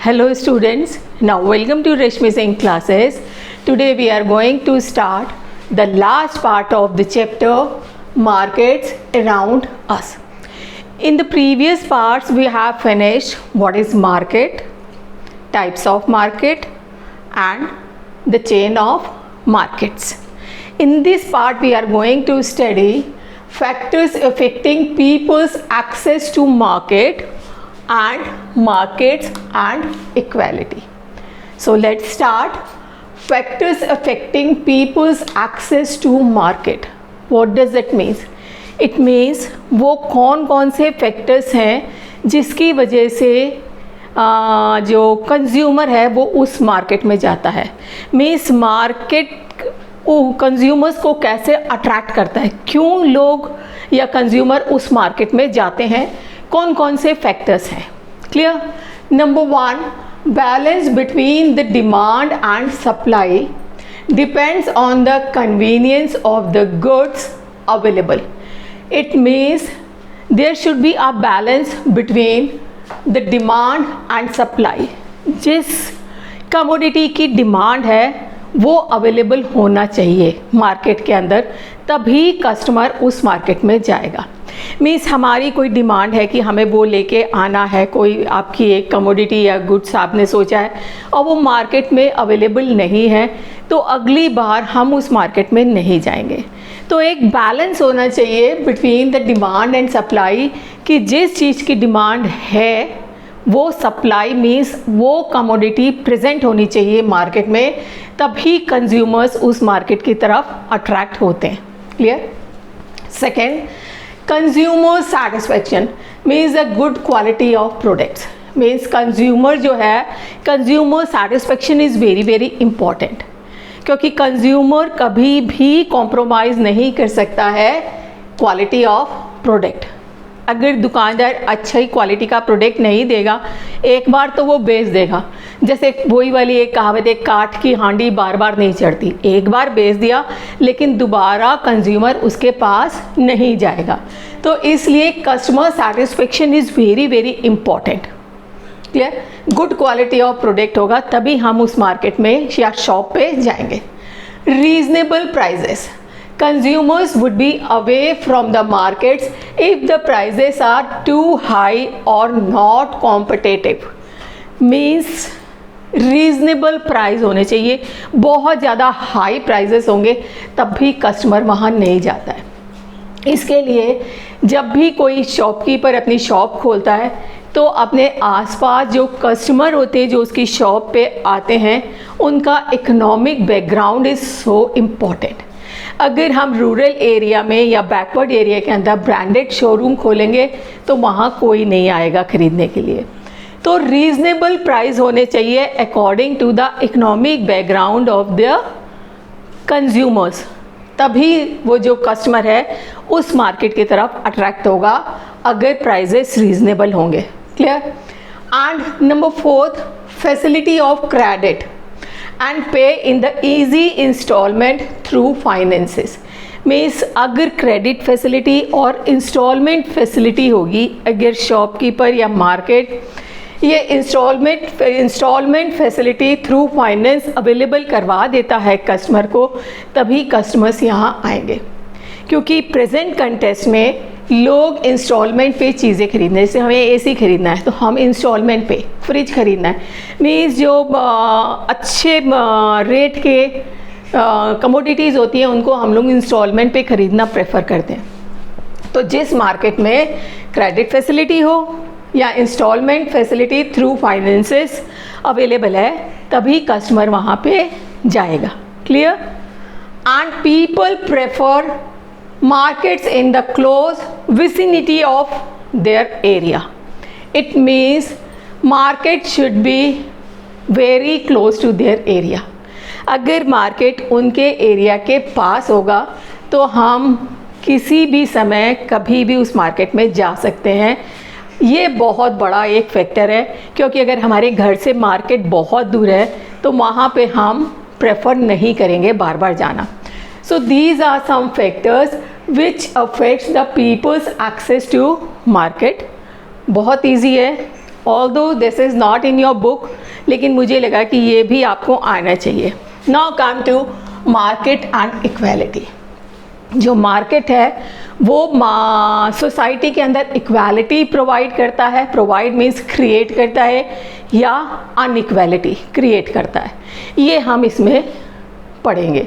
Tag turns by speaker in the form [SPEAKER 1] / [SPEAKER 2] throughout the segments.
[SPEAKER 1] Hello students, now welcome to Reshmi Singh classes. Today we are going to start the last part of the chapter Markets Around Us. In the previous parts we have finished what is market, types of market and the chain of markets. In this part we are going to study factors affecting people's access to market and markets and equality. So let's start. Factors affecting people's access to market. What does it mean? It means वो कौन कौन से factors हैं जिसकी वजह से जो consumer है वो उस मार्केट में जाता है. मीन्स मार्केट कंज्यूमर्स को कैसे अट्रैक्ट करता है, क्यों लोग या कंज्यूमर उस मार्केट में जाते हैं, कौन कौन से फैक्टर्स हैं. Clear. Number 1, balance between the demand and supply depends on the convenience of the goods available. It means there should be a balance between the demand and supply. जिस commodity की demand है वो available होना चाहिए market के अंदर, तभी customer उस मार्केट में जाएगा. मीन्स हमारी कोई डिमांड है कि हमें वो लेके आना है, कोई आपकी एक कमोडिटी या गुड्स आपने सोचा है और वो मार्केट में अवेलेबल नहीं है, तो अगली बार हम उस मार्केट में नहीं जाएंगे. तो एक बैलेंस होना चाहिए between the demand and supply कि जिस चीज़ की डिमांड है वो सप्लाई मीन्स वो कमोडिटी प्रेजेंट होनी चाहिए मार्केट में, तभी कंज्यूमर्स उस मार्केट की तरफ अट्रैक्ट होते हैं. Clear. Second, consumer satisfaction means a good quality of products. Means consumer जो है, consumer satisfaction is very very important, क्योंकि कंज्यूमर कभी भी कॉम्प्रोमाइज़ नहीं कर सकता है क्वालिटी ऑफ प्रोडक्ट. अगर दुकानदार अच्छा ही क्वालिटी का प्रोडक्ट नहीं देगा, एक बार तो वो बेच देगा. जैसे वही वाली एक कहावत है, काठ की हांडी बार बार नहीं चढ़ती. एक बार बेच दिया लेकिन दोबारा कंज्यूमर उसके पास नहीं जाएगा. तो इसलिए customer satisfaction is very very important. Clear. Good quality of product होगा तभी हम उस मार्केट में या शॉप पे जाएंगे. Reasonable prices. Consumers would be away from the markets if the prices are too high or not competitive. Means reasonable price होने चाहिए. बहुत ज़्यादा हाई प्राइजेस होंगे तब भी कस्टमर वहाँ नहीं जाता है. इसके लिए जब भी कोई शॉपकीपर अपनी शॉप खोलता है तो अपने आसपास जो कस्टमर होते हैं जो उसकी शॉप पे आते हैं, उनका economic background is so important. अगर हम रूरल एरिया में या बैकवर्ड एरिया के अंदर ब्रांडेड शोरूम खोलेंगे तो वहाँ कोई नहीं आएगा ख़रीदने के लिए. तो रीज़नेबल प्राइस होने चाहिए according to the economic background of the consumers, तभी वो जो कस्टमर है उस मार्केट की तरफ अट्रैक्ट होगा अगर प्राइजेस रीज़नेबल होंगे. Clear. And number 4, facility of credit and pay in the easy installment through finances. Means अगर क्रेडिट फैसिलिटी और इंस्टॉलमेंट फैसिलिटी होगी, अगर शॉपकीपर या मार्केट ये instalment facility through finance available करवा देता है कस्टमर को, तभी कस्टमर्स यहाँ आएंगे. क्योंकि प्रेजेंट कंटेस्ट में लोग इंस्टॉलमेंट पे चीज़ें खरीदने, जैसे हमें एसी खरीदना है तो हम इंस्टॉलमेंट पे, फ्रिज खरीदना है मीन्स जो अच्छे रेट के कमोडिटीज़ होती हैं उनको हम लोग इंस्टॉलमेंट पे ख़रीदना प्रेफर करते हैं. तो जिस मार्केट में क्रेडिट फैसिलिटी हो या instalment facility through finances available है तभी कस्टमर वहाँ पे जाएगा. Clear. And people prefer markets in the close vicinity of their area. It means market should be very close to their area. अगर market उनके area के पास होगा तो हम किसी भी समय कभी भी उस मार्केट में जा सकते हैं. ये बहुत बड़ा एक फैक्टर है, क्योंकि अगर हमारे घर से मार्केट बहुत दूर है तो वहाँ पे हम प्रेफर नहीं करेंगे बार बार जाना. So these are some factors which affects the people's access to market. बहुत ईजी है, although this is not in your book, लेकिन मुझे लगा कि ये भी आपको आना चाहिए. Now come to market and equality. जो मार्केट है वो सोसाइटी के अंदर इक्वालिटी प्रोवाइड करता है. प्रोवाइड मीन्स क्रिएट करता है, या अनइक्वालिटी क्रिएट करता है. ये हम इसमें पढ़ेंगे.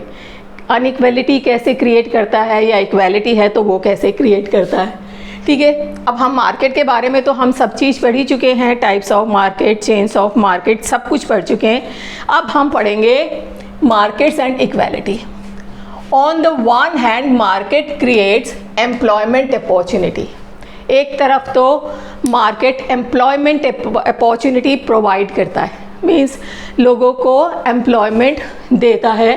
[SPEAKER 1] अनइक्वालिटी कैसे क्रिएट करता है, या इक्वालिटी है तो वो कैसे क्रिएट करता है. ठीक है, अब हम मार्केट के बारे में तो हम सब चीज़ पढ़ ही चुके हैं. Types of market, chains of market, सब कुछ पढ़ चुके हैं. अब हम पढ़ेंगे markets and equality. On the one hand market creates employment opportunity. एक तरफ तो मार्केट एम्प्लॉयमेंट अपॉर्चुनिटी प्रोवाइड करता है, मीन्स लोगों को एम्प्लॉयमेंट देता है.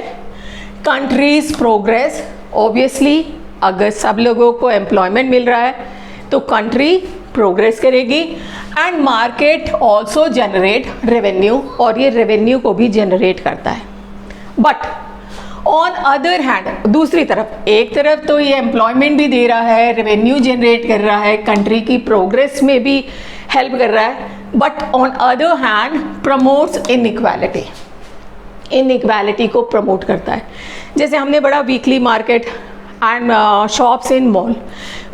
[SPEAKER 1] कंट्रीज प्रोग्रेस, ऑब्वियसली अगर सब लोगों को एम्प्लॉयमेंट मिल रहा है तो कंट्री प्रोग्रेस करेगी. And market also generate revenue, और ये रेवेन्यू को भी जनरेट करता है. बट ऑन अदर हैंड, दूसरी तरफ, एक तरफ तो ये एम्प्लॉयमेंट भी दे रहा है, रेवेन्यू जनरेट कर रहा है, कंट्री की प्रोग्रेस में भी हेल्प कर रहा है. But on other hand promotes inequality. Inequality को प्रमोट करता है. जैसे हमने बड़ा weekly market and shops in mall.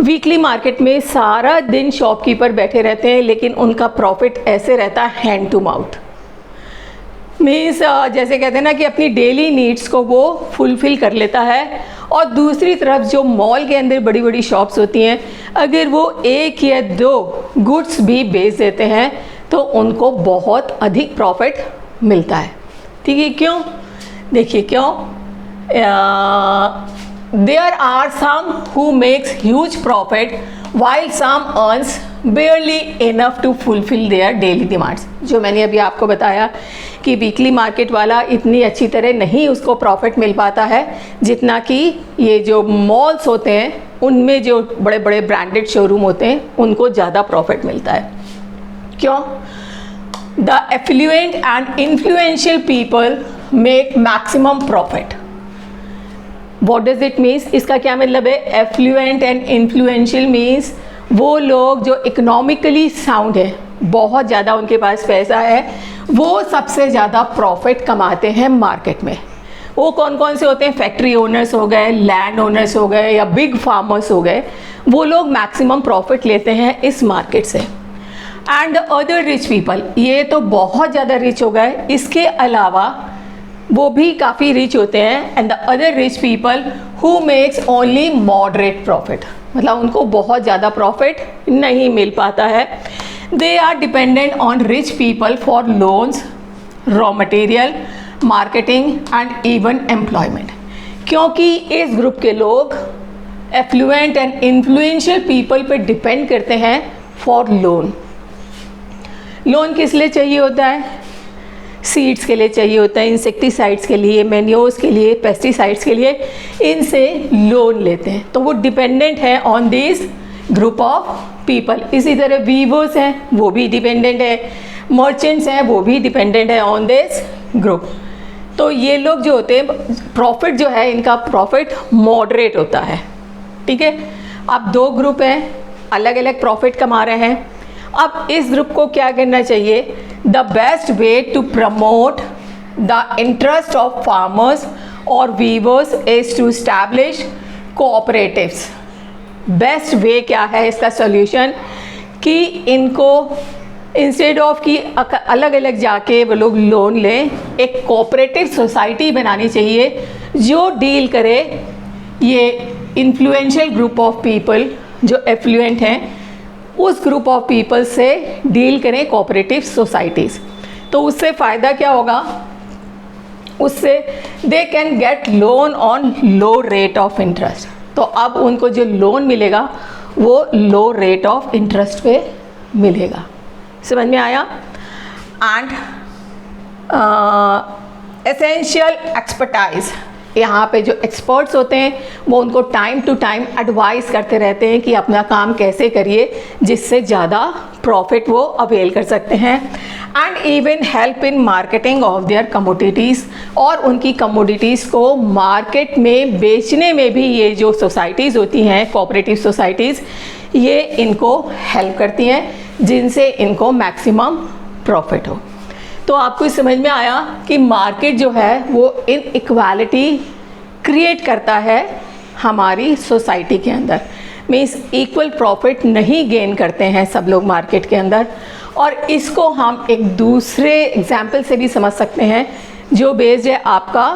[SPEAKER 1] Weekly market में सारा दिन शॉपकीपर बैठे रहते हैं, लेकिन उनका प्रॉफिट ऐसे रहता है हैंड टू माउथ. मीन्स जैसे कहते हैं ना कि अपनी डेली नीड्स को वो फुलफ़िल कर लेता है. और दूसरी तरफ जो मॉल के अंदर बड़ी बड़ी शॉप्स होती हैं, अगर वो एक या दो गुड्स भी बेच देते हैं तो उनको बहुत अधिक प्रॉफिट मिलता है. ठीक है, क्यों? देखिए क्यों. There are some who makes huge profit while some earns barely enough to fulfill their daily demands. जो मैंने अभी आपको बताया कि वीकली मार्केट वाला इतनी अच्छी तरह नहीं उसको प्रॉफिट मिल पाता है जितना कि ये जो मॉल्स होते हैं उनमें जो बड़े बड़े ब्रांडेड शोरूम होते हैं उनको ज़्यादा प्रॉफिट मिलता है. क्यों? The affluent and influential people make maximum profit. What does it means? इसका क्या मतलब है? एफ्लुएंट एंड इन्फ्लुएंशियल मीन्स वो लोग जो इकोनॉमिकली साउंड है, बहुत ज़्यादा उनके पास पैसा है, वो सबसे ज़्यादा प्रॉफिट कमाते हैं मार्केट में. वो कौन कौन से होते हैं? फैक्ट्री ओनर्स हो गए, लैंड ओनर्स हो गए, या बिग फार्मर्स हो गए. वो लोग मैक्सिमम प्रॉफिट लेते हैं इस मार्केट से. And the other rich people, ये तो बहुत ज़्यादा रिच हो गए, इसके अलावा वो भी काफ़ी रिच होते हैं. And the other rich people who makes only moderate profit, मतलब उनको बहुत ज़्यादा प्रॉफिट नहीं मिल पाता है. They are dependent on rich people for loans, raw material, marketing and even employment. क्योंकि इस ग्रुप के लोग एफ्लुएंट एंड इन्फ्लुएंशियल पीपल पे डिपेंड करते हैं फॉर लोन. लोन किस लिए चाहिए होता है? सीड्स के लिए चाहिए होता है, इंसेक्टिसाइड्स के लिए, मैन्योर्स के लिए, पेस्टिसाइड्स के लिए, इनसे लोन लेते हैं. तो वो डिपेंडेंट है on this group of people. इसी तरह वीवर्स हैं, वो भी डिपेंडेंट है. मर्चेंट्स हैं, वो भी डिपेंडेंट है ऑन दिस ग्रुप. तो ये लोग जो होते हैं, प्रॉफिट जो है इनका प्रॉफिट मॉडरेट होता है. ठीक है. अब दो ग्रुप हैं, अलग अलग प्रॉफिट कमा रहे हैं. अब इस ग्रुप को क्या करना चाहिए? The best way to promote the interest of farmers और weavers is to establish cooperatives. Best way क्या है इसका सॉल्यूशन? कि इनको इंस्टेड ऑफ कि अलग अलग जाके वो लोग लोन लें, एक कोऑपरेटिव सोसाइटी बनानी चाहिए जो डील करे ये इन्फ्लुएंशियल ग्रुप ऑफ पीपल जो एफ्लुएंट हैं, उस ग्रुप ऑफ पीपल से डील करें कोऑपरेटिव सोसाइटीज़. तो उससे फ़ायदा क्या होगा? उससे they can get loan on low rate of interest. तो अब उनको जो लोन मिलेगा वो लो रेट ऑफ इंटरेस्ट पे मिलेगा. समझ में आया? एंड एसेंशियल एक्सपर्टाइज, यहाँ पे जो एक्सपर्ट्स होते हैं वो उनको टाइम टू टाइम एडवाइस करते रहते हैं कि अपना काम कैसे करिए जिससे ज़्यादा प्रॉफिट वो अवेल कर सकते हैं. And even help in marketing of their commodities, और उनकी कमोडिटीज़ को मार्केट में बेचने में भी ये जो सोसाइटीज़ होती हैं, कोऑपरेटिव सोसाइटीज़, ये इनको हेल्प करती हैं जिनसे इनको मैक्सिमम प्रॉफिट हो। तो आपको समझ में आया कि मार्केट जो है वो इनइक्वालिटी क्रिएट करता है हमारी सोसाइटी के अंदर। मीन्स इक्वल प्रॉफिट नहीं गेन करते हैं सब लोग मार्केट के अंदर। और इसको हम एक दूसरे एग्जाम्पल से भी समझ सकते हैं जो बेस्ड है आपका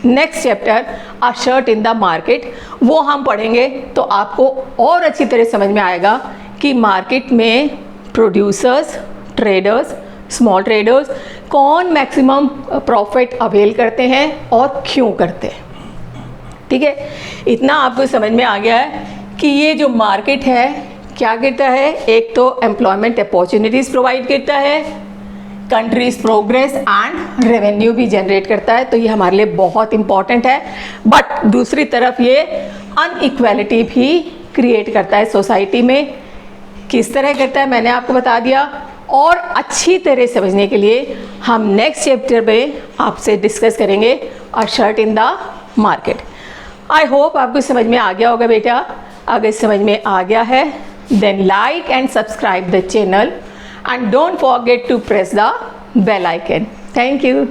[SPEAKER 1] next chapter a shirt in the market, वो हम पढ़ेंगे तो आपको और अच्छी तरह समझ में आएगा कि मार्केट में प्रोड्यूसर्स, ट्रेडर्स, स्मॉल ट्रेडर्स कौन मैक्सिमम प्रॉफिट अवेल करते हैं और क्यों करते हैं। ठीक है, इतना आपको समझ में आ गया है कि ये जो मार्केट है क्या करता है, एक तो एम्प्लॉयमेंट अपॉर्चुनिटीज़ प्रोवाइड करता है, कंट्रीज प्रोग्रेस एंड रेवेन्यू भी जनरेट करता है, तो ये हमारे लिए बहुत इंपॉर्टेंट है। बट दूसरी तरफ ये अनइक्वालिटी भी क्रिएट करता है सोसाइटी में। किस तरह करता है मैंने आपको बता दिया, और अच्छी तरह समझने के लिए हम नेक्स्ट चैप्टर में आपसे डिस्कस करेंगे a shirt in the market. I hope आपको समझ में आ गया होगा बेटा। अगर समझ में आ गया है then like and subscribe the channel and don't forget to press the bell icon. Thank you.